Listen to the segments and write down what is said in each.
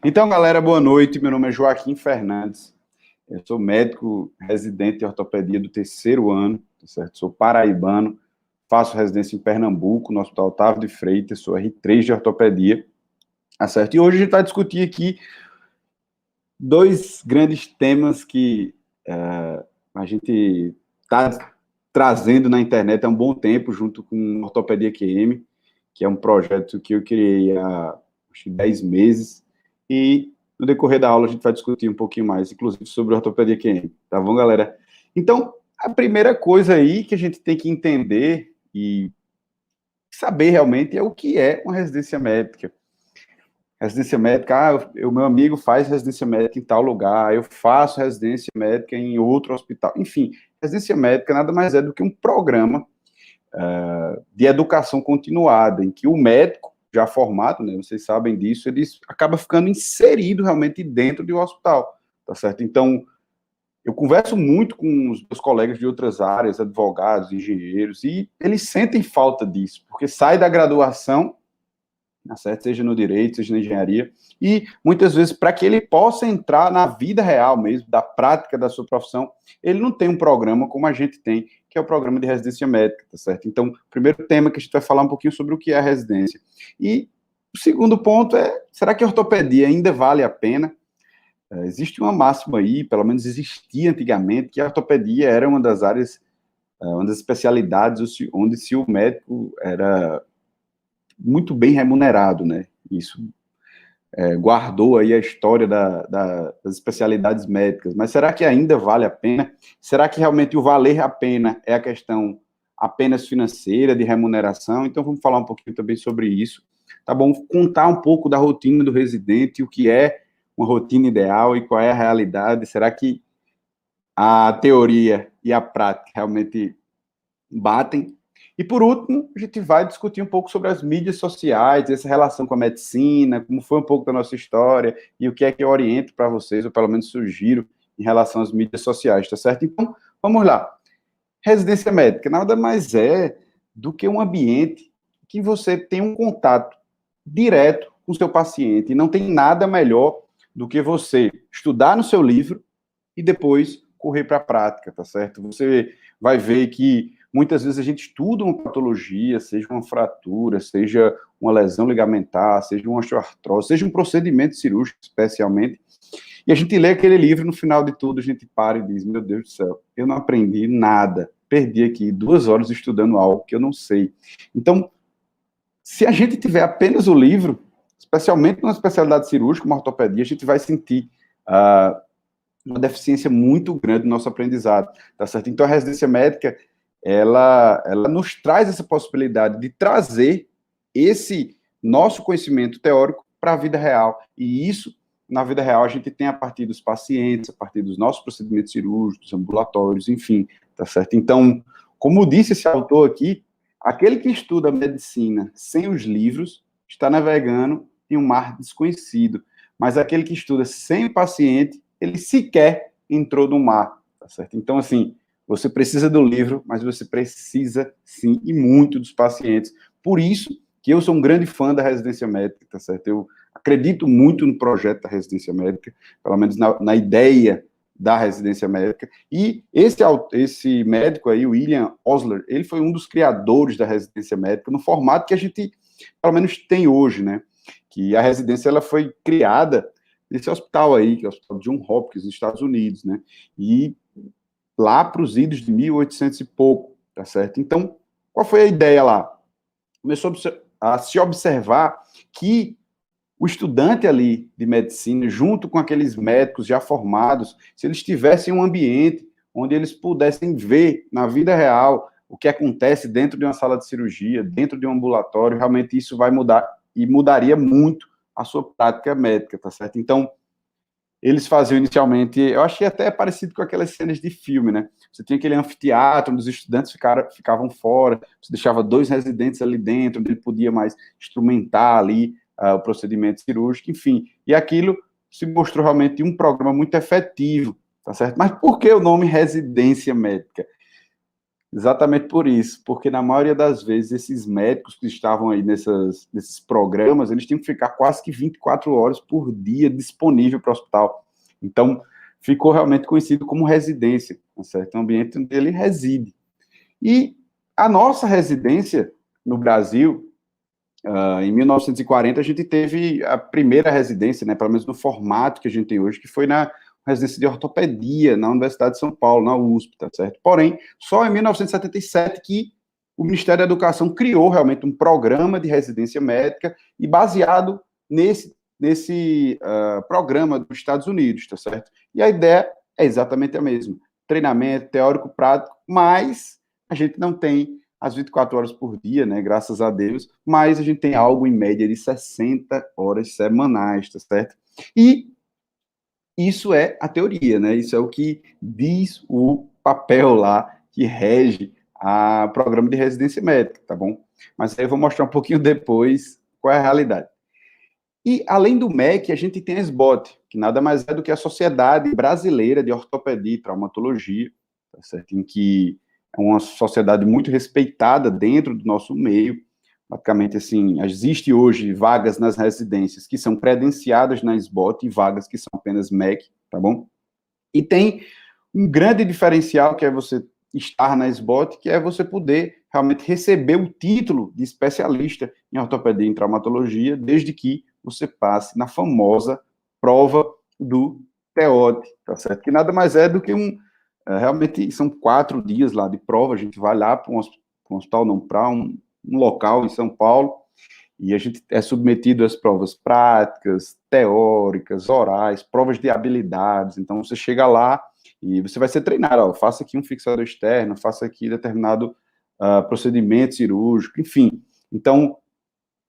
Então, galera, boa noite. Meu nome é Joaquim Fernandes. Eu sou médico residente de ortopedia do terceiro ano, tá certo? Sou paraibano, faço residência em Pernambuco, no Hospital Otávio de Freitas, sou R3 de ortopedia, tá certo? E hoje a gente vai discutir aqui dois grandes temas que a gente está trazendo na internet há um bom tempo, junto com Ortopedia QM, que é um projeto que eu criei há acho que 10 meses, e no decorrer da aula a gente vai discutir um pouquinho mais, inclusive sobre Ortopedia QM, tá bom, galera? Então, a primeira coisa aí que a gente tem que entender e saber realmente é o que é uma residência médica. Residência médica, o meu amigo faz residência médica em tal lugar, eu faço residência médica em outro hospital. Enfim, residência médica nada mais é do que um programa de educação continuada, em que o médico, já formado, né, vocês sabem disso, ele acaba ficando inserido realmente dentro de um hospital, tá certo? Então, eu converso muito com os meus colegas de outras áreas, advogados, engenheiros, e eles sentem falta disso, porque sai da graduação, tá certo? Seja no direito, seja na engenharia, e muitas vezes, para que ele possa entrar na vida real mesmo, da prática da sua profissão, ele não tem um programa como a gente tem, que é o programa de residência médica, tá certo? Então, o primeiro tema que a gente vai falar um pouquinho sobre o que é a residência. E o segundo ponto é, será que a ortopedia ainda vale a pena? Existe uma máxima aí, pelo menos existia antigamente, que a ortopedia era uma das áreas, uma das especialidades onde se o médico era muito bem remunerado, né? Isso guardou aí a história das especialidades médicas, mas será que ainda vale a pena? Será que realmente o valer a pena é a questão apenas financeira, de remuneração? Então vamos falar um pouquinho também sobre isso, tá bom? Contar um pouco da rotina do residente, o que é uma rotina ideal e qual é a realidade. Será que a teoria e a prática realmente batem? E por último, a gente vai discutir um pouco sobre as mídias sociais, essa relação com a medicina, como foi um pouco da nossa história e o que é que eu oriento para vocês, ou pelo menos sugiro em relação às mídias sociais, tá certo? Então, vamos lá. Residência médica nada mais é do que um ambiente que você tem um contato direto com o seu paciente, e não tem nada melhor do que você estudar no seu livro e depois correr para a prática, tá certo? Você vai ver que muitas vezes a gente estuda uma patologia, seja uma fratura, seja uma lesão ligamentar, seja uma osteoartrose, seja um procedimento cirúrgico, especialmente, e a gente lê aquele livro, no final de tudo, a gente para e diz, meu Deus do céu, eu não aprendi nada, perdi aqui 2 horas estudando algo que eu não sei. Então, se a gente tiver apenas o livro, especialmente numa especialidade cirúrgica, como ortopedia, a gente vai sentir uma deficiência muito grande no nosso aprendizado, tá certo? Então, a residência médica, ela nos traz essa possibilidade de trazer esse nosso conhecimento teórico para a vida real, e isso, na vida real, a gente tem a partir dos pacientes, a partir dos nossos procedimentos cirúrgicos, ambulatórios, enfim, tá certo? Então, como disse esse autor aqui, aquele que estuda medicina sem os livros está navegando em um mar desconhecido, mas aquele que estuda sem o paciente, ele sequer entrou no mar, tá certo? Então, assim, você precisa do livro, mas você precisa, sim, e muito dos pacientes. Por isso que eu sou um grande fã da residência médica, tá certo? Eu acredito muito no projeto da residência médica, pelo menos na ideia da residência médica, e esse médico aí, o William Osler, ele foi um dos criadores da residência médica, no formato que a gente, pelo menos, tem hoje, né? Que a residência, ela foi criada nesse hospital aí, que é o Hospital John Hopkins, nos Estados Unidos, né? E lá para os idos de 1800 e pouco, tá certo? Então, qual foi a ideia lá? Começou a se observar que o estudante ali de medicina, junto com aqueles médicos já formados, se eles tivessem um ambiente onde eles pudessem ver na vida real o que acontece dentro de uma sala de cirurgia, dentro de um ambulatório, realmente isso vai mudar e mudaria muito a sua prática médica, tá certo? Então, eles faziam inicialmente, eu achei até parecido com aquelas cenas de filme, né? Você tinha aquele anfiteatro onde os estudantes ficavam fora, você deixava 2 residentes ali dentro, onde ele podia mais instrumentar ali o procedimento cirúrgico, enfim. E aquilo se mostrou realmente um programa muito efetivo, tá certo? Mas por que o nome residência médica? Exatamente por isso, porque na maioria das vezes esses médicos que estavam aí nesses programas, eles tinham que ficar quase que 24 horas por dia disponível para o hospital. Então, ficou realmente conhecido como residência, um certo ambiente onde ele reside. E a nossa residência no Brasil, em 1940, a gente teve a primeira residência, né, pelo menos no formato que a gente tem hoje, que foi na residência de ortopedia na Universidade de São Paulo, na USP, tá certo? Porém, só em 1977 que o Ministério da Educação criou realmente um programa de residência médica e baseado nesse programa dos Estados Unidos, tá certo? E a ideia é exatamente a mesma. Treinamento teórico, prático, mas a gente não tem as 24 horas por dia, né, graças a Deus, mas a gente tem algo em média de 60 horas semanais, tá certo? E isso é a teoria, né? Isso é o que diz o papel lá que rege a programa de residência médica, tá bom? Mas aí eu vou mostrar um pouquinho depois qual é a realidade. E além do MEC, a gente tem a SBOT, que nada mais é do que a Sociedade Brasileira de Ortopedia e Traumatologia, tá certo? Em que é uma sociedade muito respeitada dentro do nosso meio. Praticamente, assim, existe hoje vagas nas residências que são credenciadas na SBOT e vagas que são apenas MEC, tá bom? E tem um grande diferencial que é você estar na SBOT, que é você poder realmente receber o título de especialista em ortopedia e em traumatologia, desde que você passe na famosa prova do TEOT, tá certo? Que nada mais é do que realmente são 4 dias lá de prova, a gente vai lá para um hospital, não, para um local em São Paulo, e a gente é submetido às provas práticas, teóricas, orais, provas de habilidades. Então, você chega lá e você vai ser treinado. Ó, faça aqui um fixador externo, faça aqui determinado procedimento cirúrgico, enfim. Então,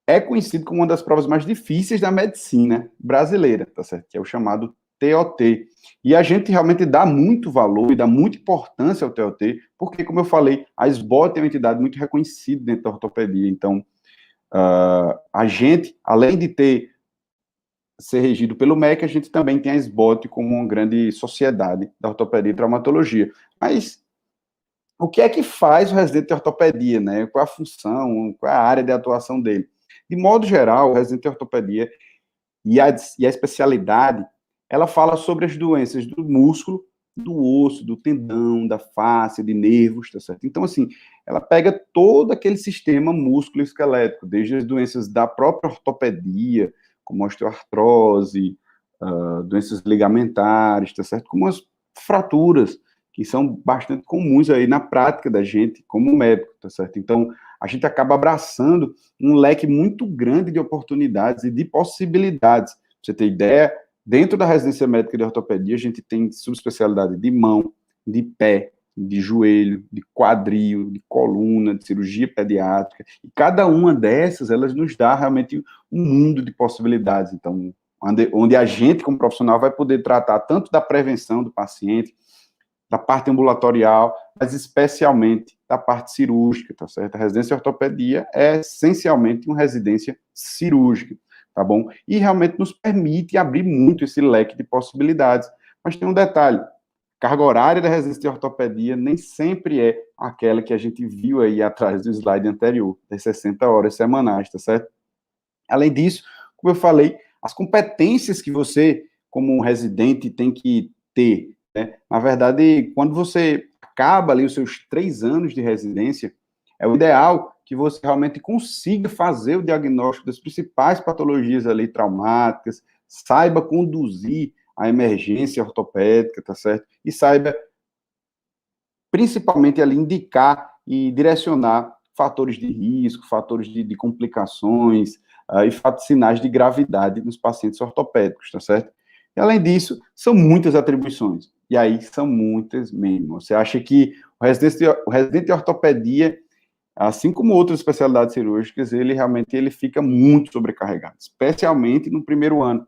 é conhecido como uma das provas mais difíceis da medicina brasileira, tá certo? Que é o chamado TOT. E a gente realmente dá muito valor e dá muita importância ao TOT, porque, como eu falei, a SBOT é uma entidade muito reconhecida dentro da ortopedia. Então, a gente, além de ser regido pelo MEC, a gente também tem a SBOT como uma grande sociedade da ortopedia e traumatologia. Mas o que é que faz o residente de ortopedia, né? Qual a função, qual é a área de atuação dele? De modo geral, o residente de ortopedia e a especialidade, ela fala sobre as doenças do músculo, do osso, do tendão, da face, de nervos, tá certo? Então, assim, ela pega todo aquele sistema músculo-esquelético, desde as doenças da própria ortopedia, como osteoartrose, doenças ligamentares, tá certo? Como as fraturas, que são bastante comuns aí na prática da gente como médico, tá certo? Então, a gente acaba abraçando um leque muito grande de oportunidades e de possibilidades. Pra você ter ideia, dentro da residência médica de ortopedia, a gente tem subespecialidade de mão, de pé, de joelho, de quadril, de coluna, de cirurgia pediátrica, e cada uma dessas, elas nos dá realmente um mundo de possibilidades. Então, onde a gente, como profissional, vai poder tratar tanto da prevenção do paciente, da parte ambulatorial, mas especialmente da parte cirúrgica, tá certo? A residência de ortopedia é essencialmente uma residência cirúrgica, tá bom? E realmente nos permite abrir muito esse leque de possibilidades. Mas tem um detalhe, carga horária da residência de ortopedia nem sempre é aquela que a gente viu aí atrás do slide anterior, das 60 horas semanais, tá certo? Além disso, como eu falei, as competências que você, como um residente, tem que ter, né? Na verdade, quando você acaba ali os seus 3 anos de residência, é o ideal que você realmente consiga fazer o diagnóstico das principais patologias ali traumáticas, saiba conduzir a emergência ortopédica, tá certo? E saiba, principalmente ali, indicar e direcionar fatores de risco, fatores de complicações, e sinais de gravidade nos pacientes ortopédicos, tá certo? E, além disso, são muitas atribuições. E aí são muitas mesmo. Você acha que o residente de ortopedia, assim como outras especialidades cirúrgicas, ele realmente fica muito sobrecarregado, especialmente no primeiro ano.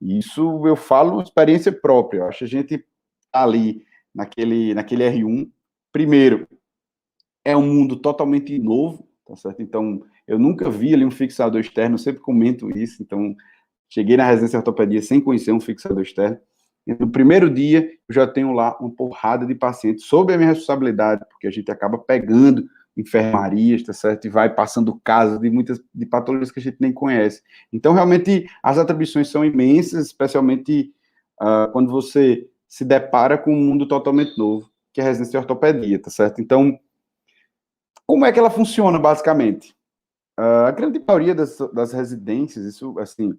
Isso eu falo experiência própria. Eu acho que a gente tá ali naquele R1. Primeiro, é um mundo totalmente novo, tá certo? Então, eu nunca vi ali um fixador externo, eu sempre comento isso. Então, cheguei na residência de ortopedia sem conhecer um fixador externo. E no primeiro dia, eu já tenho lá uma porrada de pacientes sob a minha responsabilidade, porque a gente acaba pegando enfermarias, tá certo? E vai passando casos de muitas de patologias que a gente nem conhece. Então, realmente, as atribuições são imensas, especialmente quando você se depara com um mundo totalmente novo, que é a residência de ortopedia, tá certo? Então, como é que ela funciona, basicamente? A grande maioria das residências, isso, assim,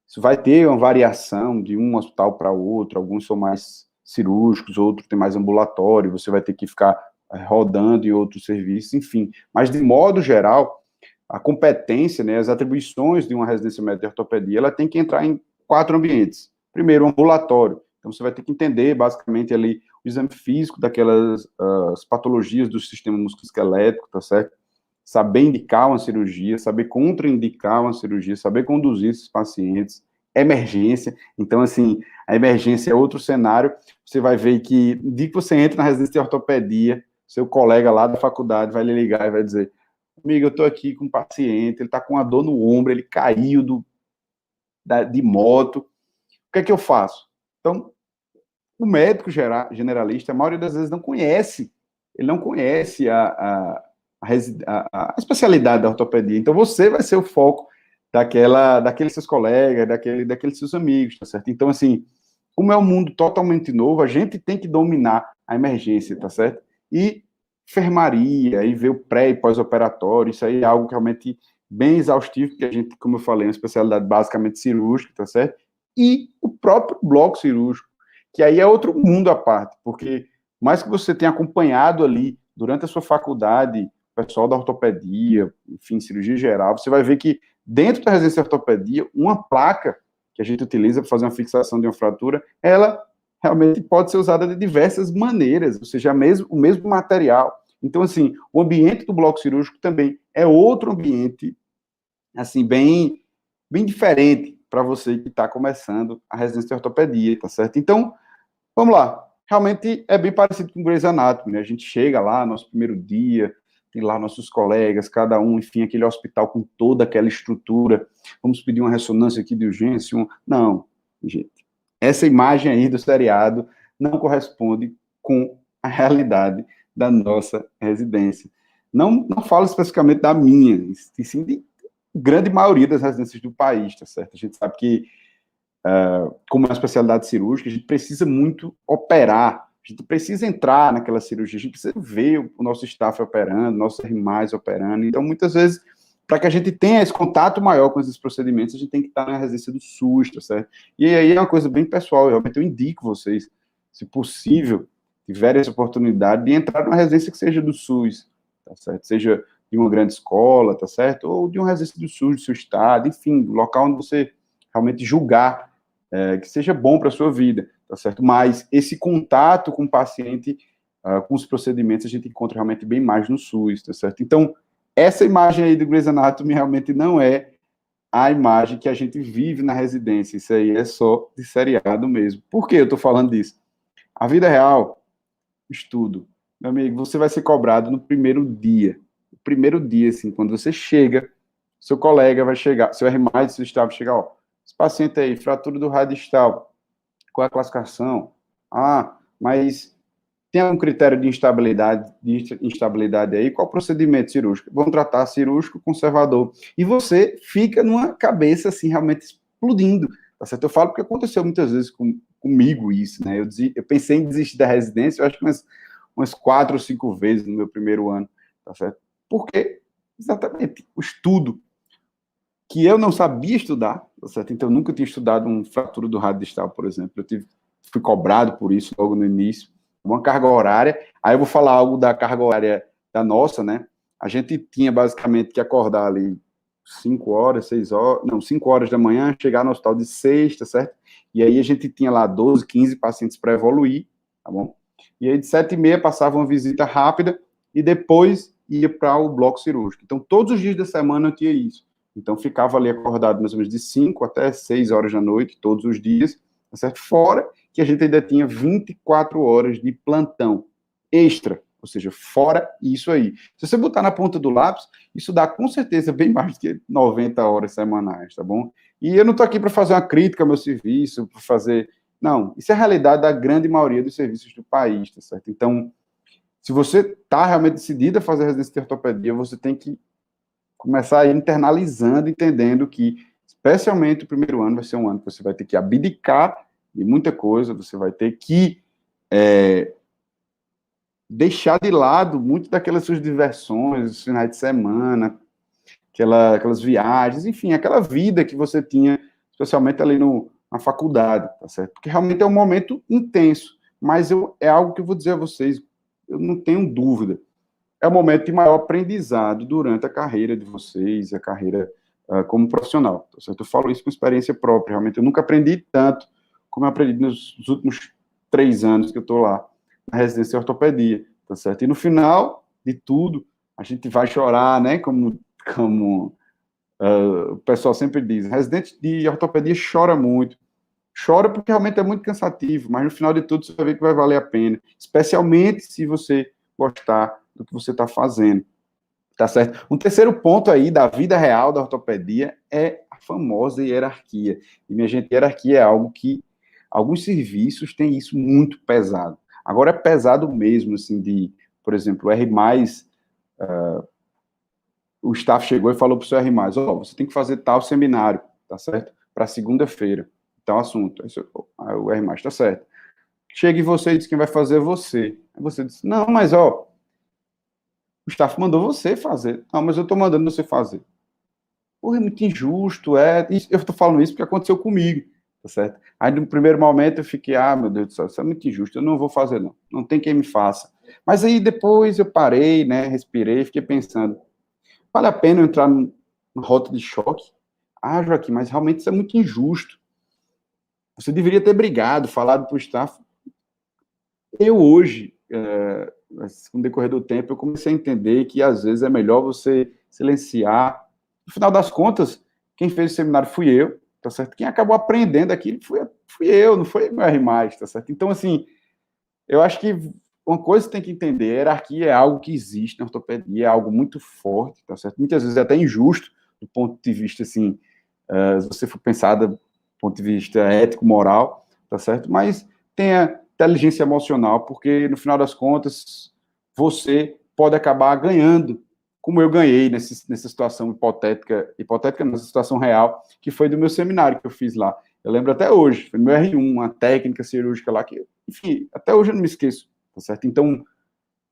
isso vai ter uma variação de um hospital para outro, alguns são mais cirúrgicos, outros tem mais ambulatório, você vai ter que ficar rodando em outros serviços, enfim. Mas, de modo geral, a competência, né, as atribuições de uma residência médica de ortopedia, ela tem que entrar em 4 ambientes. Primeiro, o ambulatório. Então, você vai ter que entender, basicamente, ali, o exame físico daquelas as patologias do sistema musculoesquelético, tá certo? Saber indicar uma cirurgia, saber contraindicar uma cirurgia, saber conduzir esses pacientes, emergência. Então, assim, a emergência é outro cenário. Você vai ver que, no dia que você entra na residência de ortopedia, seu colega lá da faculdade vai lhe ligar e vai dizer: amigo, eu estou aqui com um paciente, ele está com uma dor no ombro, ele caiu de moto, o que é que eu faço? Então, o médico generalista, a maioria das vezes, não conhece, ele não conhece a especialidade da ortopedia. Então, você vai ser o foco daqueles seus colegas, daqueles seus amigos, tá certo? Então, assim, como é um mundo totalmente novo, a gente tem que dominar a emergência, tá certo? E enfermaria, e ver o pré e pós-operatório, isso aí é algo realmente bem exaustivo, porque a gente, como eu falei, é uma especialidade basicamente cirúrgica, tá certo? E o próprio bloco cirúrgico, que aí é outro mundo à parte, porque mais que você tenha acompanhado ali, durante a sua faculdade, o pessoal da ortopedia, enfim, cirurgia geral, você vai ver que dentro da residência de ortopedia, uma placa que a gente utiliza para fazer uma fixação de uma fratura, ela realmente pode ser usada de diversas maneiras, ou seja, o mesmo material. Então, assim, o ambiente do bloco cirúrgico também é outro ambiente, assim, bem diferente para você que está começando a residência de ortopedia, tá certo? Então, vamos lá. Realmente é bem parecido com o Grey's Anatomy, né? A gente chega lá, nosso primeiro dia, tem lá nossos colegas, cada um, enfim, aquele hospital com toda aquela estrutura. Vamos pedir uma ressonância aqui de urgência? Não, gente. Essa imagem aí do seriado não corresponde com a realidade da nossa residência. Não falo especificamente da minha, e sim de grande maioria das residências do país, tá certo? A gente sabe que como é uma especialidade cirúrgica, a gente precisa muito operar, a gente precisa entrar naquela cirurgia, a gente precisa ver o nosso staff operando, nossos RMAs operando. Então, muitas vezes, para que a gente tenha esse contato maior com esses procedimentos, a gente tem que estar na residência do SUS, tá certo? E aí é uma coisa bem pessoal, realmente eu indico vocês, se possível, tiverem essa oportunidade de entrar numa residência que seja do SUS, tá certo? Seja de uma grande escola, tá certo? Ou de uma residência do SUS, do seu estado, enfim, do local onde você realmente julgar que seja bom para a sua vida, tá certo? Mas esse contato com o paciente, com os procedimentos, a gente encontra realmente bem mais no SUS, tá certo? Então, essa imagem aí do Grey's Anatomy realmente não é a imagem que a gente vive na residência, isso aí é só de seriado mesmo. Por que eu estou falando disso? A vida real, estudo, meu amigo, você vai ser cobrado no primeiro dia, assim, quando você chega, seu colega vai chegar, seu R+, seu staff vai chegar, ó, esse paciente aí, fratura do raio distal, qual é a classificação? Ah, mas tem algum critério de instabilidade aí? Qual o procedimento cirúrgico? Vamos tratar cirúrgico conservador. E você fica numa cabeça, assim, realmente explodindo, tá certo? Eu falo porque aconteceu muitas vezes comigo isso, né? Eu pensei em desistir da residência, eu acho que umas 4 ou 5 vezes no meu primeiro ano, tá certo? Porque, exatamente, o estudo que eu não sabia estudar, tá certo? Então, eu nunca tinha estudado uma fratura do rádio distal, por exemplo. Fui cobrado por isso logo no início. Uma carga horária. Aí eu vou falar algo da carga horária da nossa, né? A gente tinha basicamente que acordar ali 5 horas, 6 horas, não, 5 horas da manhã, chegar no hospital de 6, tá certo? E aí a gente tinha lá 12, 15 pacientes para evoluir, tá bom? E aí de 7h30 passava uma visita rápida e depois ia para o bloco cirúrgico. Então, todos os dias da semana eu tinha isso. Então, ficava ali acordado mais ou menos de 5 até 6 horas da noite, todos os dias, tá certo? Fora que a gente ainda tinha 24 horas de plantão extra, ou seja, fora isso aí. Se você botar na ponta do lápis, isso dá com certeza bem mais do que 90 horas semanais, tá bom? E eu não estou aqui para fazer uma crítica ao meu serviço, para fazer Não, isso é a realidade da grande maioria dos serviços do país, tá certo? Então, se você está realmente decidido a fazer residência de ortopedia, você tem que começar a ir internalizando, entendendo que, especialmente o primeiro ano, vai ser um ano que você vai ter que abdicar de muita coisa, você vai ter que deixar de lado muito daquelas suas diversões, os finais de semana, aquelas viagens, enfim, aquela vida que você tinha, especialmente ali na faculdade, tá certo? Porque realmente é um momento intenso, mas é algo que eu vou dizer a vocês, eu não tenho dúvida, é o momento de maior aprendizado durante a carreira de vocês, a carreira como profissional, tá certo? Eu falo isso com experiência própria, realmente eu nunca aprendi tanto como eu aprendi nos últimos 3 anos que eu estou lá, na residência de ortopedia, tá certo? E no final de tudo, a gente vai chorar, né, como o pessoal sempre diz, residente de ortopedia chora porque realmente é muito cansativo, mas no final de tudo você vai ver que vai valer a pena, especialmente se você gostar do que você está fazendo, tá certo? Um terceiro ponto aí da vida real da ortopedia é a famosa hierarquia, e minha gente, hierarquia é algo que alguns serviços têm isso muito pesado, agora é pesado mesmo, assim, por exemplo, o R+, o staff chegou e falou para o seu R+, você tem que fazer tal seminário, tá certo? Para segunda-feira, tal assunto. Aí o R+, tá certo. Chega em você e diz quem vai fazer é você. Aí você diz, não, mas o staff mandou você fazer. Não, mas eu estou mandando você fazer. Porra, é muito injusto, eu estou falando isso porque aconteceu comigo, tá certo? Aí no primeiro momento eu fiquei, meu Deus do céu, isso é muito injusto, eu não vou fazer não, não tem quem me faça. Mas aí depois eu parei, né, respirei, fiquei pensando, vale a pena eu entrar numa rota de choque? Joaquim, mas realmente isso é muito injusto. Você deveria ter brigado, falado para o staff. Eu hoje, com o decorrer do tempo, eu comecei a entender que às vezes é melhor você silenciar. No final das contas, quem fez o seminário fui eu, tá certo? Quem acabou aprendendo aquilo fui eu, não foi meu R+, tá certo? Então, assim, eu acho que uma coisa que você tem que entender, a hierarquia é algo que existe na ortopedia, é algo muito forte, tá certo? Muitas vezes é até injusto, do ponto de vista, assim, se você for pensar do ponto de vista ético, moral, tá certo? Mas tenha inteligência emocional, porque, no final das contas, você pode acabar ganhando, como eu ganhei nessa situação hipotética, nessa situação real, que foi do meu seminário que eu fiz lá. Eu lembro até hoje, foi no meu R1, uma técnica cirúrgica lá, que, enfim, até hoje eu não me esqueço, tá certo? Então,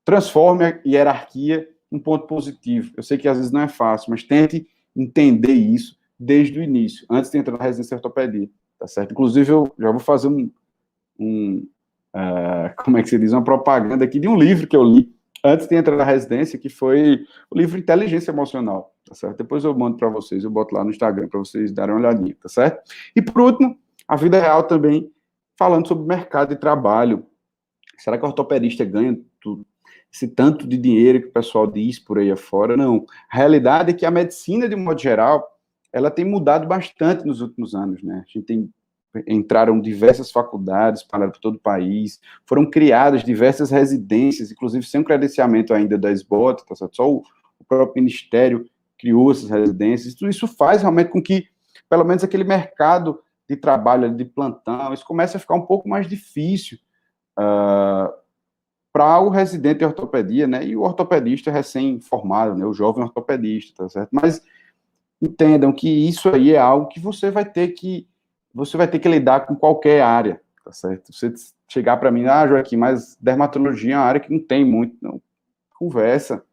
transforme a hierarquia em um ponto positivo. Eu sei que às vezes não é fácil, mas tente entender isso desde o início, antes de entrar na residência de ortopedia, tá certo? Inclusive, eu já vou fazer como é que se diz, uma propaganda aqui de um livro que eu li antes de entrar na residência, que foi o livro Inteligência Emocional, tá certo? Depois eu mando para vocês, eu boto lá no Instagram para vocês darem uma olhadinha, tá certo? E por último, a vida real também, falando sobre o mercado de trabalho. Será que o ortopedista ganha tudo? Esse tanto de dinheiro que o pessoal diz por aí afora? Não. A realidade é que a medicina, de um modo geral, ela tem mudado bastante nos últimos anos, né? A gente entraram diversas faculdades para todo o país, foram criadas diversas residências, inclusive sem credenciamento ainda da SBOT, tá certo? Só o próprio Ministério criou essas residências. Tudo isso faz realmente com que, pelo menos, aquele mercado de trabalho, de plantão, isso comece a ficar um pouco mais difícil para o residente de ortopedia, né, e o ortopedista recém-formado, né, o jovem ortopedista, tá certo? Mas entendam que isso aí é algo que você vai ter que lidar com qualquer área, tá certo? Você chegar para mim, Joaquim, mas dermatologia é uma área que não tem muito, não. Conversa.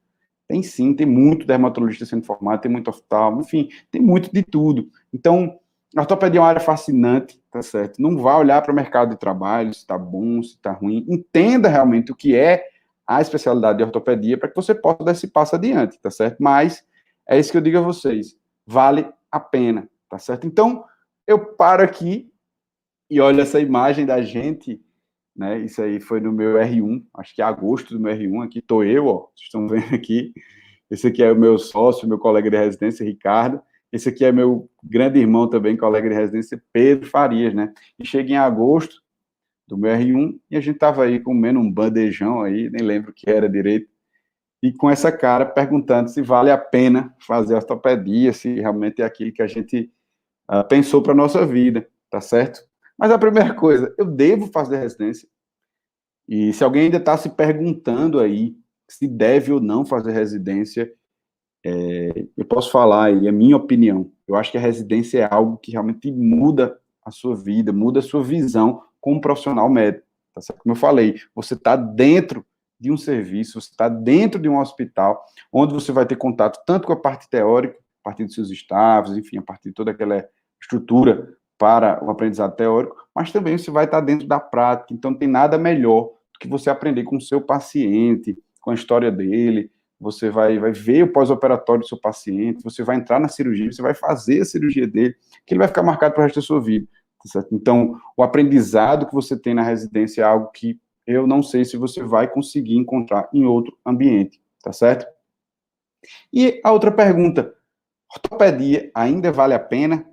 Tem sim, tem muito dermatologista sendo formado, tem muito oftalmo, enfim, tem muito de tudo. Então, a ortopedia é uma área fascinante, tá certo? Não vá olhar para o mercado de trabalho, se está bom, se está ruim. Entenda realmente o que é a especialidade de ortopedia para que você possa dar esse passo adiante, tá certo? Mas é isso que eu digo a vocês, vale a pena, tá certo? Então, eu paro aqui e olho essa imagem da gente, né? Isso aí foi no meu R1, acho que é agosto do meu R1, aqui estou eu, ó, vocês estão vendo aqui. Esse aqui é o meu sócio, meu colega de residência, Ricardo. Esse aqui é meu grande irmão também, colega de residência, Pedro Farias, né? E cheguei em agosto do meu R1 e a gente estava aí comendo um bandejão aí, nem lembro o que era direito, e com essa cara perguntando se vale a pena fazer ortopedia, se realmente é aquilo que a gente pensou para a nossa vida, tá certo? Mas a primeira coisa, eu devo fazer residência? E se alguém ainda está se perguntando aí se deve ou não fazer residência, eu posso falar, e é minha opinião, eu acho que a residência é algo que realmente muda a sua vida, muda a sua visão como profissional médico, tá certo? Como eu falei, você está dentro de um serviço, você está dentro de um hospital, onde você vai ter contato tanto com a parte teórica, a partir dos seus staffs, enfim, a partir de toda aquela estrutura para o aprendizado teórico, mas também você vai estar dentro da prática, então não tem nada melhor do que você aprender com o seu paciente, com a história dele, você vai ver o pós-operatório do seu paciente, você vai entrar na cirurgia, você vai fazer a cirurgia dele, que ele vai ficar marcado para o resto da sua vida. Certo? Então, o aprendizado que você tem na residência é algo que eu não sei se você vai conseguir encontrar em outro ambiente, tá certo? E a outra pergunta, ortopedia ainda vale a pena?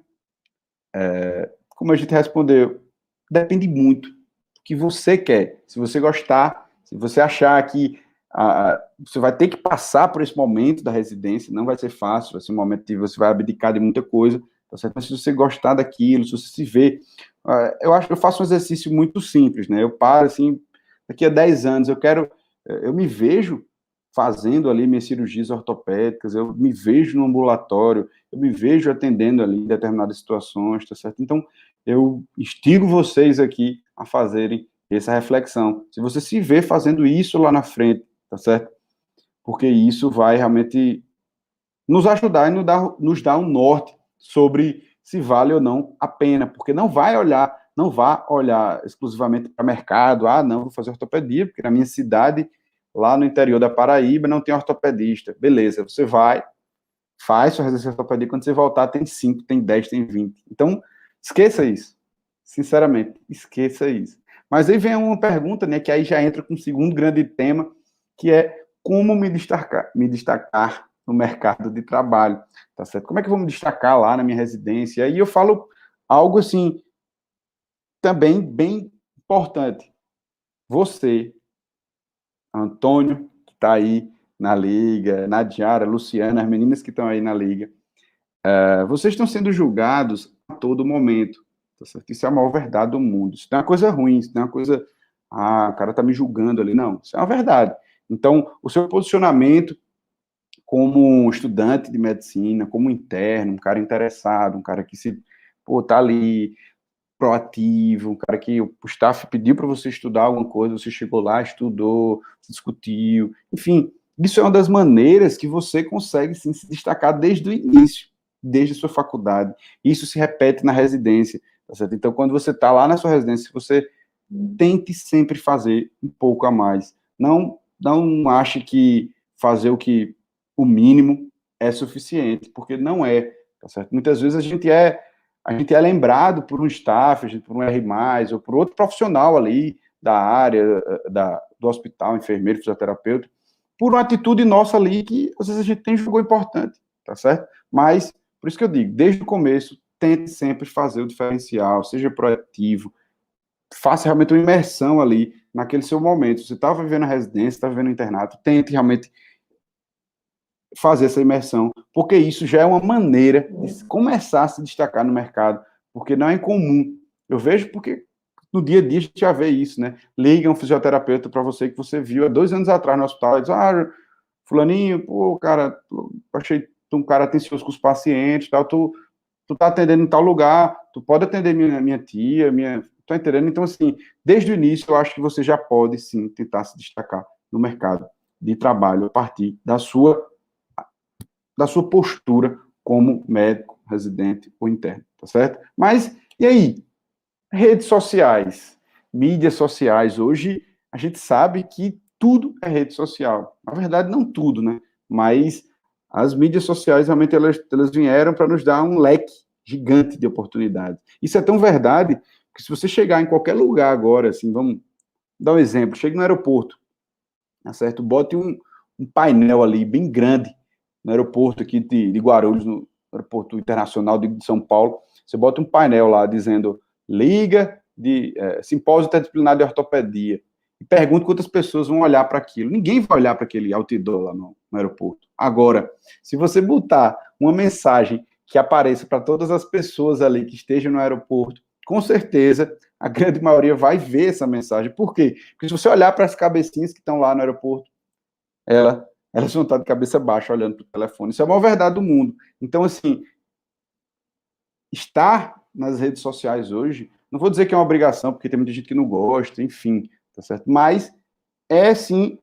Como a gente respondeu, depende muito do que você quer. Se você gostar, se você achar que você vai ter que passar por esse momento da residência, não vai ser fácil, vai ser um momento que você vai abdicar de muita coisa, tá certo? Mas se você gostar daquilo, se você se vê, eu acho que eu faço um exercício muito simples, né? Eu paro assim, daqui a 10 anos, eu me vejo fazendo ali minhas cirurgias ortopédicas, eu me vejo no ambulatório, eu me vejo atendendo ali em determinadas situações, tá certo? Então, eu instigo vocês aqui a fazerem essa reflexão. Se você se vê fazendo isso lá na frente, tá certo? Porque isso vai realmente nos ajudar e nos dar um norte sobre se vale ou não a pena, porque não vai olhar exclusivamente para o mercado, não, vou fazer ortopedia, porque na minha cidade, lá no interior da Paraíba, não tem ortopedista. Beleza, você vai, faz sua residência de ortopedia, quando você voltar tem 5, tem 10, tem 20. Então, esqueça isso. Sinceramente, esqueça isso. Mas aí vem uma pergunta, né, que aí já entra com o segundo grande tema, que é como me destacar no mercado de trabalho, tá certo? Como é que eu vou me destacar lá na minha residência? E aí eu falo algo assim, também bem importante. Você, Antônio, que está aí na liga, Nadiara, Luciana, as meninas que estão aí na liga, vocês estão sendo julgados a todo momento, tá certo? Isso é a maior verdade do mundo. Isso não é uma coisa ruim, isso não é uma coisa, o cara está me julgando ali, não. Isso é uma verdade. Então, o seu posicionamento como um estudante de medicina, como interno, um cara interessado, um cara que tá ali, proativo, um cara que o staff pediu para você estudar alguma coisa, você chegou lá, estudou, discutiu, enfim, isso é uma das maneiras que você consegue sim, se destacar desde o início, desde a sua faculdade. Isso se repete na residência, tá certo? Então, quando você está lá na sua residência, você tente sempre fazer um pouco a mais. Não ache que fazer o mínimo é suficiente, porque não é, tá certo? Muitas vezes a gente é lembrado por um staff, por um R+, ou por outro profissional ali da área, do hospital, enfermeiro, fisioterapeuta, por uma atitude nossa ali que, às vezes, a gente tem julgou importante, tá certo? Mas, por isso que eu digo, desde o começo, tente sempre fazer o diferencial, seja proativo, faça realmente uma imersão ali naquele seu momento. Você está vivendo a residência, está vivendo o internato, tente realmente fazer essa imersão, porque isso já é uma maneira de começar a se destacar no mercado, porque não é incomum. Eu vejo porque no dia a dia a gente já vê isso, né? Liga um fisioterapeuta para você que você viu há 2 anos atrás no hospital e diz, fulaninho, pô, cara, achei um cara atencioso com os pacientes, tal, tu tá atendendo em tal lugar, tu pode atender minha tia, tá entendendo? Então, assim, desde o início, eu acho que você já pode, sim, tentar se destacar no mercado de trabalho a partir da sua postura como médico, residente ou interno, tá certo? Mas, e aí? Redes sociais, mídias sociais, hoje a gente sabe que tudo é rede social. Na verdade, não tudo, né? Mas as mídias sociais, realmente, elas vieram para nos dar um leque gigante de oportunidades. Isso é tão verdade que se você chegar em qualquer lugar agora, assim, vamos dar um exemplo, chegue no aeroporto, tá certo? Bote um painel ali bem grande no aeroporto aqui de Guarulhos, no aeroporto internacional de São Paulo, você bota um painel lá dizendo liga de simpósio interdisciplinar de ortopedia e pergunta quantas pessoas vão olhar para aquilo. Ninguém vai olhar para aquele outdoor lá no aeroporto. Agora, se você botar uma mensagem que apareça para todas as pessoas ali que estejam no aeroporto, com certeza, a grande maioria vai ver essa mensagem. Por quê? Porque se você olhar para as cabecinhas que estão lá no aeroporto, elas vão estar de cabeça baixa olhando para o telefone. Isso é a maior verdade do mundo. Então, assim, estar nas redes sociais hoje, não vou dizer que é uma obrigação, porque tem muita gente que não gosta, enfim, tá certo? Mas é, sim,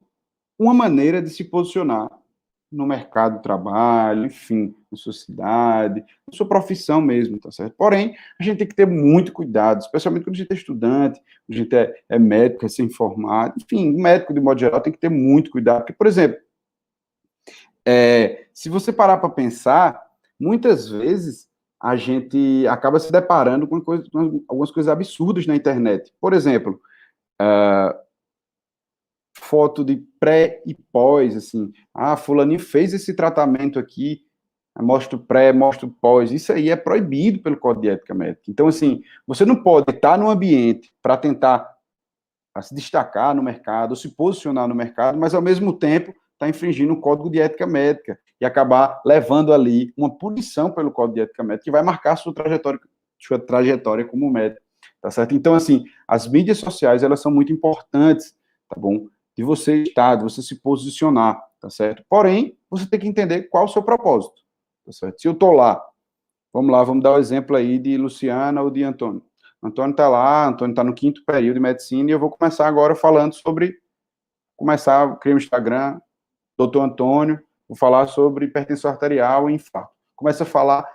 uma maneira de se posicionar no mercado de trabalho, enfim, na sua cidade, na sua profissão mesmo, tá certo? Porém, a gente tem que ter muito cuidado, especialmente quando a gente é estudante, quando a gente é médico, recém-formado, enfim, médico de modo geral tem que ter muito cuidado, porque, por exemplo, se você parar para pensar, muitas vezes a gente acaba se deparando com algumas coisas absurdas na internet. Por exemplo, foto de pré e pós, assim, fulaninho fez esse tratamento aqui, mostra o pré, mostra o pós, isso aí é proibido pelo Código de Ética Médica. Então, assim, você não pode estar num ambiente para tentar se destacar no mercado, se posicionar no mercado, mas ao mesmo tempo está infringindo o Código de Ética Médica e acabar levando ali uma punição pelo Código de Ética Médica que vai marcar a sua trajetória como médico, tá certo? Então, assim, as mídias sociais, elas são muito importantes, tá bom? De você estar, de você se posicionar, tá certo? Porém, você tem que entender qual o seu propósito, tá certo? Se eu estou lá, vamos dar o exemplo aí de Luciana ou de Antônio. Antônio está lá, Antônio está no 5º período de medicina, e eu vou começar agora falando sobre, criar um Instagram, doutor Antônio, vou falar sobre hipertensão arterial e infarto. Começa a falar,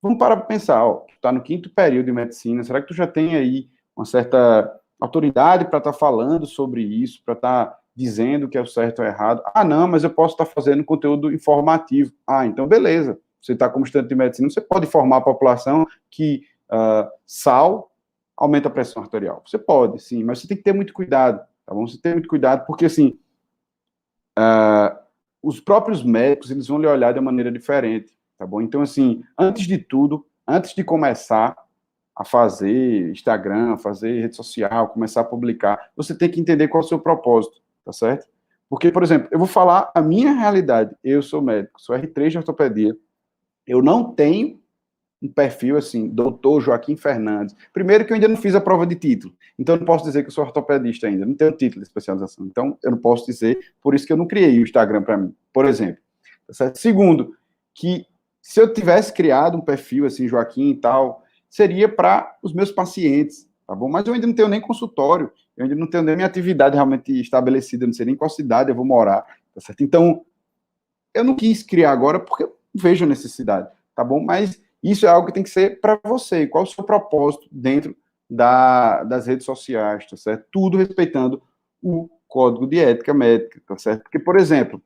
vamos parar para pensar, ó, tu está no 5º período de medicina, será que tu já tem aí uma certa autoridade para estar falando sobre isso, para estar dizendo o que é o certo ou errado? Não, mas eu posso estar fazendo conteúdo informativo. Então beleza, você está como estudante de medicina, você pode informar a população que sal aumenta a pressão arterial. Você pode, sim, mas você tem que ter muito cuidado, tá bom? Você tem muito cuidado, porque, assim, os próprios médicos, eles vão lhe olhar de uma maneira diferente, tá bom? Então, assim, antes de tudo, antes de começar a fazer Instagram, fazer rede social, começar a publicar, você tem que entender qual é o seu propósito, tá certo? Porque, por exemplo, eu vou falar a minha realidade. Eu sou médico, sou R3 de ortopedia. Eu não tenho um perfil assim, doutor Joaquim Fernandes. Primeiro que eu ainda não fiz a prova de título, então eu não posso dizer que eu sou ortopedista ainda, não tenho título de especialização, então eu não posso dizer, por isso que eu não criei o Instagram para mim, por exemplo. Tá certo? Segundo, que se eu tivesse criado um perfil assim, Joaquim e tal, seria para os meus pacientes, tá bom? Mas eu ainda não tenho nem consultório, eu ainda não tenho nem minha atividade realmente estabelecida, eu não sei nem qual cidade eu vou morar, tá certo? Então, eu não quis criar agora porque eu vejo a necessidade, tá bom? Mas isso é algo que tem que ser para você. Qual o seu propósito dentro das redes sociais, tá certo? Tudo respeitando o Código de Ética Médica, tá certo? Porque, por exemplo,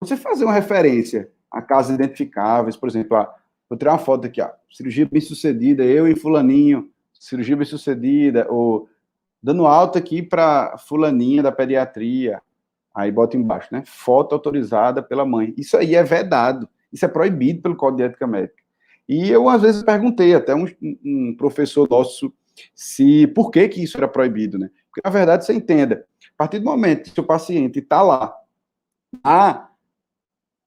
você fazer uma referência a casos identificáveis, por exemplo, vou tirar uma foto aqui, cirurgia bem-sucedida, eu e fulaninho, cirurgia bem-sucedida, ou dando alta aqui para fulaninha da pediatria, aí bota embaixo, né? Foto autorizada pela mãe. Isso aí é vedado. Isso é proibido pelo Código de Ética Médica. E eu, às vezes, perguntei até um professor nosso por que isso era proibido, né? Porque, na verdade, você entenda, a partir do momento que o seu paciente está lá, na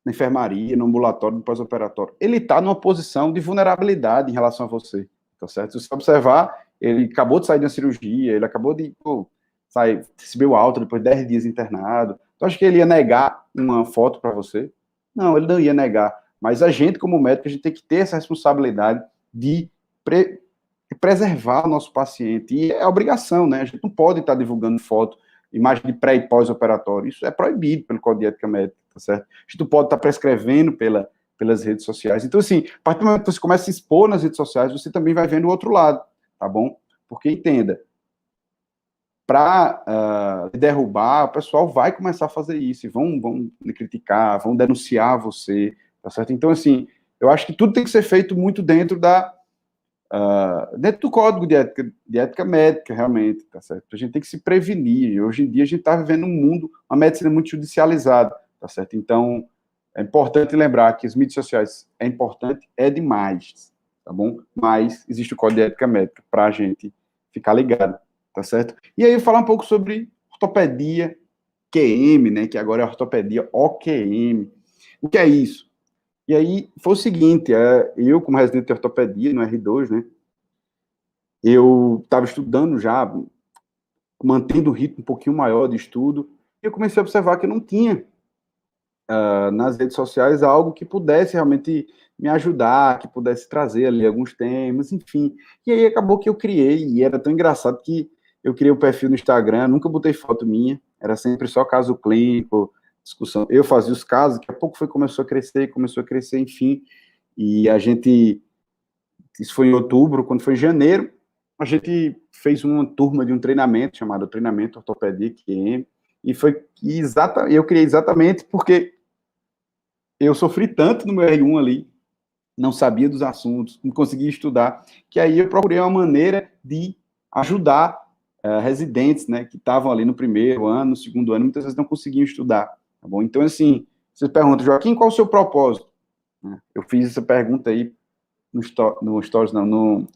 enfermaria, no ambulatório, no pós-operatório, ele está numa posição de vulnerabilidade em relação a você, tá certo? Se você observar, ele acabou de sair da cirurgia, ele acabou de, recebeu alta depois de 10 dias internado. Tu acha que ele ia negar uma foto para você? Não, ele não ia negar. Mas a gente, como médico, a gente tem que ter essa responsabilidade de preservar o nosso paciente. E é obrigação, né? A gente não pode estar divulgando foto, imagem de pré e pós-operatório. Isso é proibido pelo Código de Ética Médica, tá certo? A gente não pode estar prescrevendo pelas redes sociais. Então, assim, a partir do momento que você começa a se expor nas redes sociais, você também vai vendo o outro lado, tá bom? Porque, entenda, para derrubar, o pessoal vai começar a fazer isso, e vão lhe criticar, vão denunciar você, tá certo? Então, assim, eu acho que tudo tem que ser feito muito dentro do Código de Ética Médica, realmente, tá certo? A gente tem que se prevenir. Hoje em dia a gente está vivendo um mundo, uma medicina muito judicializada, tá certo? Então, é importante lembrar que as mídias sociais é importante, é demais, tá bom? Mas existe o Código de Ética Médica para a gente ficar ligado, tá certo? E aí, falar um pouco sobre ortopedia QM, né? Que agora é ortopedia OQM. O que é isso? E aí, foi o seguinte, eu como residente de ortopedia no R2, né? eu estava estudando já, mantendo um ritmo um pouquinho maior de estudo, e eu comecei a observar que eu não tinha nas redes sociais algo que pudesse realmente me ajudar, que pudesse trazer ali alguns temas, enfim. E aí acabou que eu criei, e era tão engraçado que eu criei o perfil no Instagram, nunca botei foto minha, era sempre só caso clínico, discussão. Eu fazia os casos, daqui a pouco começou a crescer, enfim. E a gente, isso foi em outubro, quando foi em janeiro, a gente fez uma turma de um treinamento chamado Treinamento Ortopedia QM, e foi eu criei exatamente porque eu sofri tanto no meu R1 ali, não sabia dos assuntos, não conseguia estudar, que aí eu procurei uma maneira de ajudar residentes, né, que estavam ali no primeiro ano, no segundo ano, muitas vezes não conseguiam estudar, tá bom? Então, assim, você pergunta, Joaquim, qual o seu propósito? Eu fiz essa pergunta aí no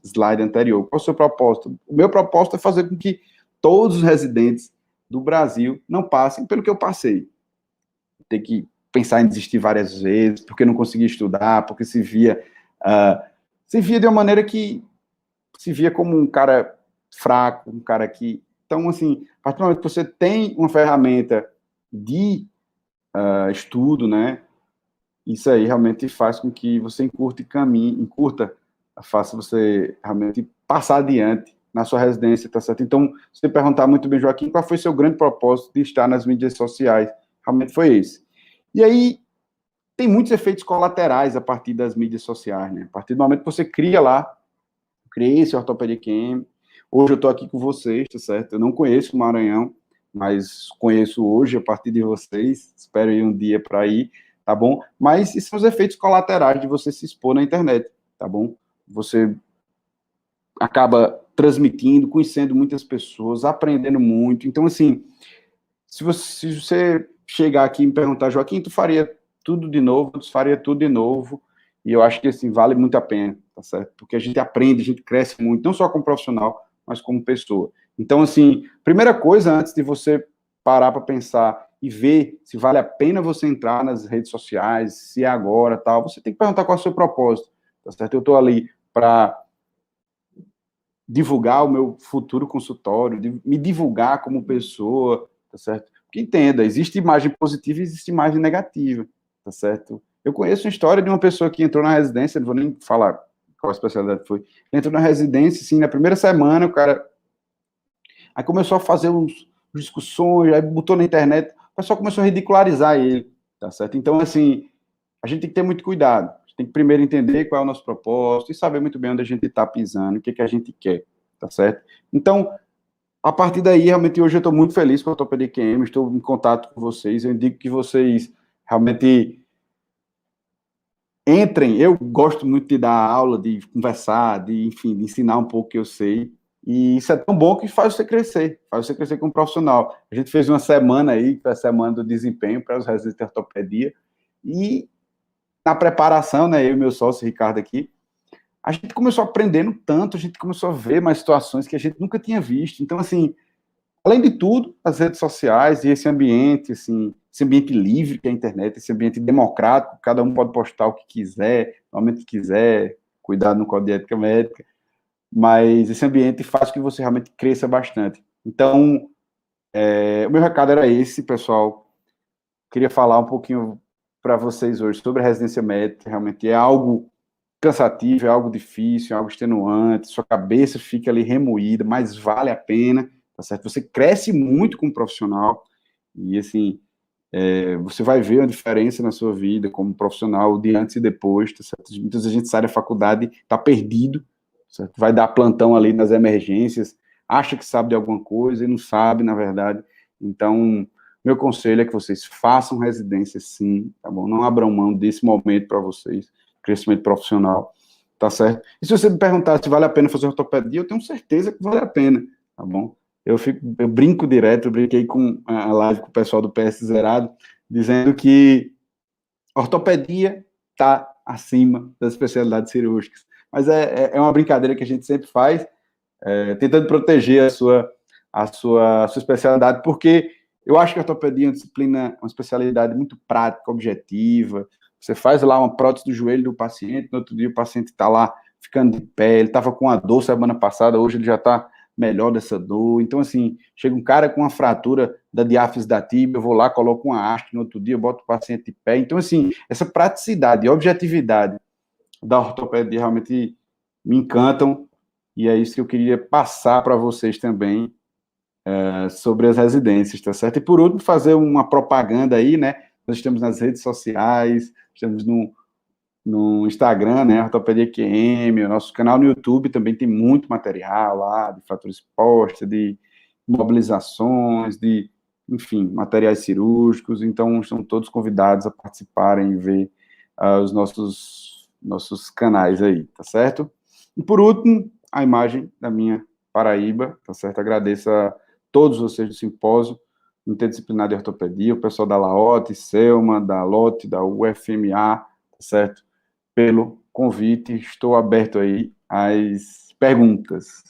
slide anterior. Qual o seu propósito? O meu propósito é fazer com que todos os residentes do Brasil não passem pelo que eu passei. Ter que pensar em desistir várias vezes, porque não conseguia estudar, porque se via de uma maneira que se via como um cara fraco, um cara que... Então, assim, a partir do momento que você tem uma ferramenta de estudo, né, isso aí realmente faz com que você faça você realmente passar adiante na sua residência, tá certo? Então, se você perguntar muito bem, Joaquim, qual foi seu grande propósito de estar nas mídias sociais? Realmente foi esse. E aí, tem muitos efeitos colaterais a partir das mídias sociais, né? A partir do momento que você cria lá, criei esse Ortopedia QM, hoje eu estou aqui com vocês, tá certo? Eu não conheço o Maranhão, mas conheço hoje a partir de vocês, espero ir um dia para ir, tá bom? Mas esses são os efeitos colaterais de você se expor na internet, tá bom? Você acaba transmitindo, conhecendo muitas pessoas, aprendendo muito. Então, assim, se você chegar aqui e me perguntar, Joaquim, tu faria tudo de novo? Tu faria tudo de novo? E eu acho que, assim, vale muito a pena, tá certo? Porque a gente aprende, a gente cresce muito, não só como profissional, mas como pessoa. Então, assim, primeira coisa, antes de você parar para pensar e ver se vale a pena você entrar nas redes sociais, se é agora, tal, você tem que perguntar qual é o seu propósito, tá certo? Eu estou ali para divulgar o meu futuro consultório, de me divulgar como pessoa, tá certo? Porque entenda, existe imagem positiva e existe imagem negativa, tá certo? Eu conheço uma história de uma pessoa que entrou na residência, não vou nem falar qual a especialidade foi, entrou na residência, assim, na primeira semana, o cara aí começou a fazer uns discussões, aí botou na internet, o pessoal começou a ridicularizar ele, tá certo? Então, assim, a gente tem que ter muito cuidado. A gente tem que primeiro entender qual é o nosso propósito e saber muito bem onde a gente está pisando, o que, que a gente quer, tá certo? Então, a partir daí, realmente, hoje eu estou muito feliz com a Ortopedia QM, estou em contato com vocês, eu indico que vocês realmente entrem. Eu gosto muito de dar aula, de conversar, de, enfim, de ensinar um pouco o que eu sei, e isso é tão bom que faz você crescer como profissional. A gente fez uma semana aí, que foi a semana do desempenho para os residentes de ortopedia, e na preparação, né, eu e meu sócio Ricardo aqui, a gente começou aprendendo tanto, a gente começou a ver mais situações que a gente nunca tinha visto. Então, assim, além de tudo, as redes sociais e esse ambiente, assim, esse ambiente livre que é a internet, esse ambiente democrático, cada um pode postar o que quiser, no momento que quiser, cuidado no código de ética médica, mas esse ambiente faz com que você realmente cresça bastante. Então, o meu recado era esse, pessoal. Queria falar um pouquinho para vocês hoje sobre a residência médica, realmente é algo cansativo, é algo difícil, é algo extenuante, sua cabeça fica ali remoída, mas vale a pena, tá certo? Você cresce muito como profissional e, assim, você vai ver a diferença na sua vida como profissional de antes e depois, tá certo? Muitas vezes a gente sai da faculdade, tá perdido, certo? Vai dar plantão ali nas emergências, acha que sabe de alguma coisa e não sabe, na verdade. Então, meu conselho é que vocês façam residência, sim, tá bom? Não abram mão desse momento para vocês, crescimento profissional, tá certo? E se você me perguntar se vale a pena fazer ortopedia, eu tenho certeza que vale a pena, tá bom? Eu brinco direto, eu brinquei com a live com o pessoal do PS Zerado, dizendo que ortopedia está acima das especialidades cirúrgicas. Mas é uma brincadeira que a gente sempre faz, tentando proteger a sua especialidade, porque eu acho que a ortopedia é uma disciplina, uma especialidade muito prática, objetiva. Você faz lá uma prótese do joelho do paciente, no outro dia o paciente está lá ficando de pé, ele estava com a dor semana passada, hoje ele já está melhor dessa dor. Então, assim, chega um cara com uma fratura da diáfise da tíbia, eu vou lá, coloco uma haste, no outro dia eu boto o paciente de pé. Então, assim, essa praticidade e objetividade da ortopedia realmente me encantam, e é isso que eu queria passar para vocês também, sobre as residências, tá certo? E por último, fazer uma propaganda aí, né? Nós estamos nas redes sociais, estamos no Instagram, né? Ortopedia QM, o nosso canal no YouTube também tem muito material lá, de fratura exposta, de mobilizações, de, enfim, materiais cirúrgicos. Então, estão todos convidados a participarem e ver os nossos canais aí, tá certo? E por último, a imagem da minha Paraíba, tá certo? Agradeço a todos vocês do simpósio interdisciplinar de ortopedia, o pessoal da LAOT, Selma, da LOT, da UFMA, tá certo? Pelo convite, estou aberto aí às perguntas.